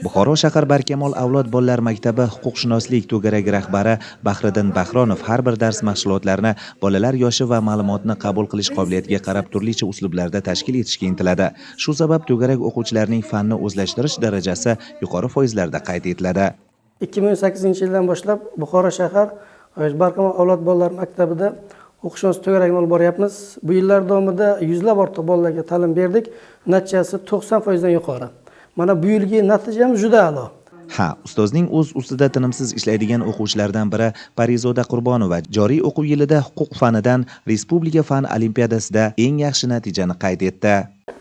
Buxoro shahar Barkamol avlod bolalar maktabi huquqshunoslik to'garagi rahbari Bahriddin Bahronov har bir dars mashg'ulotlarini bolalar yoshi va ma'lumotni qabul qilish qobiliyatiga qarab turlicha uslublarda tashkil etishga intiladi. Shu sabab to'garak o'quvchilarining fanni o'zlashtirish darajasi yuqori foizlarda qayd etiladi. 2008-yildan boshlab Buxoro shahar Barkamol avlod bolalar maktabida o'qishimiz to'garakni olib boryapmiz. Bu yillar davomida yuzlab ortiq bolalarga ta'lim berdik. Natijasi 90% dan yuqori. Mana bu yilgi natijamiz juda a'lo. Ha, ustozning o'z ustida tinimsiz ishlaydigan o'quvchilardan biri Parizoda Qurbonova joriy o'quv yilida huquq fanidan Respublika fan olimpiadasida eng yaxshi natijani qayd etdi.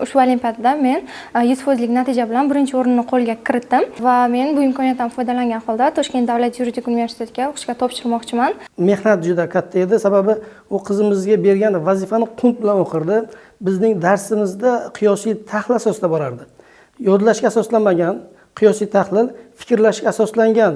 Ushbu olimpiadada men 100% natija bilan birinchi o'rinni qo'lga kiritdim va men bu imkoniyatdan foydalangan holda Toshkent davlat yuridik universitetiga o'qishga topshirmoqchiman. Mehnat juda katta edi, sababi u qizimizga bergan vazifani qunt bilan o'qirdi. Bizning darsimizda qiyosiy tahlil asosida borardi. Yodlashga asoslanmagan, qiyosiy tahlil, fikrlashga asoslangan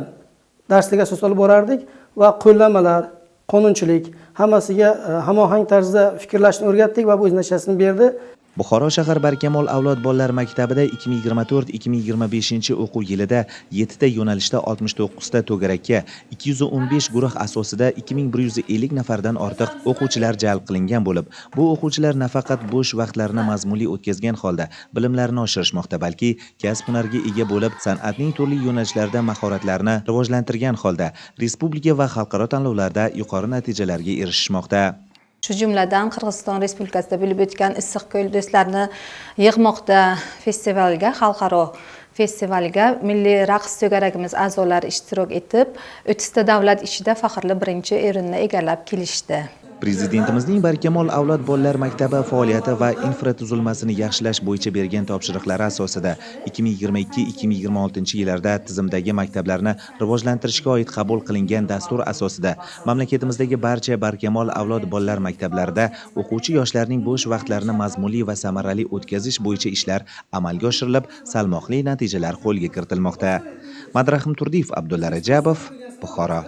darsga asos olib borardik va qo'llanmalar, qonunchilik hammasiga hamohang tarzda fikrlashni o'rgatdik va bu o'z natijasini berdi. Buxoro shahar Barkamol avlod bolalar maktabida 2024-2025 o'quv yilida 7 ta yo'nalishda 69 ta to'garakka 215 guruh asosida 2150 nafardan ortiq o'quvchilar jalb qilingan bo'lib, bu o'quvchilar nafaqat bo'sh vaqtlarini mazmunli o'tkazgan holda bilimlarini oshirishmoqda, balki kasb-hunarga ega bo'lib, san'atning turli yo'nalishlarida mahoratlarini rivojlantirgan holda respublika va xalqaro tanlovlarda yuqori natijalarga erishishmoqda. Shu jumladan Qirg'iziston Respublikasida bo'lib o'tgan Issiqko'l do'stlarni yig'moqda festivalga, xalqaro festivalga milliy raqs to'garagimiz a'zolari ishtirok etib, 30 ta davlat ishida faxrli birinchi o'rinni egallab kelishdi. Prezidentimizning Barkamol avlod bolalar maktabi faoliyati va infratuzilmasini yaxshilash bo'yicha bergan topshiriqlari asosida 2022-2026 yillarda tizimdagi maktablarni rivojlantirishga oid qabul qilingan dastur asosida mamlakatimizdagi barcha Barkamol avlod bolalar maktablarida o'quvchi yoshlarning bo'sh vaqtlarini mazmunli va samarali o'tkazish bo'yicha ishlar amalga oshirilib, salmoqli natijalar qo'lga kiritilmoqda. Madrahim Turdiyev, Abdulla Rajabov, Buxoro.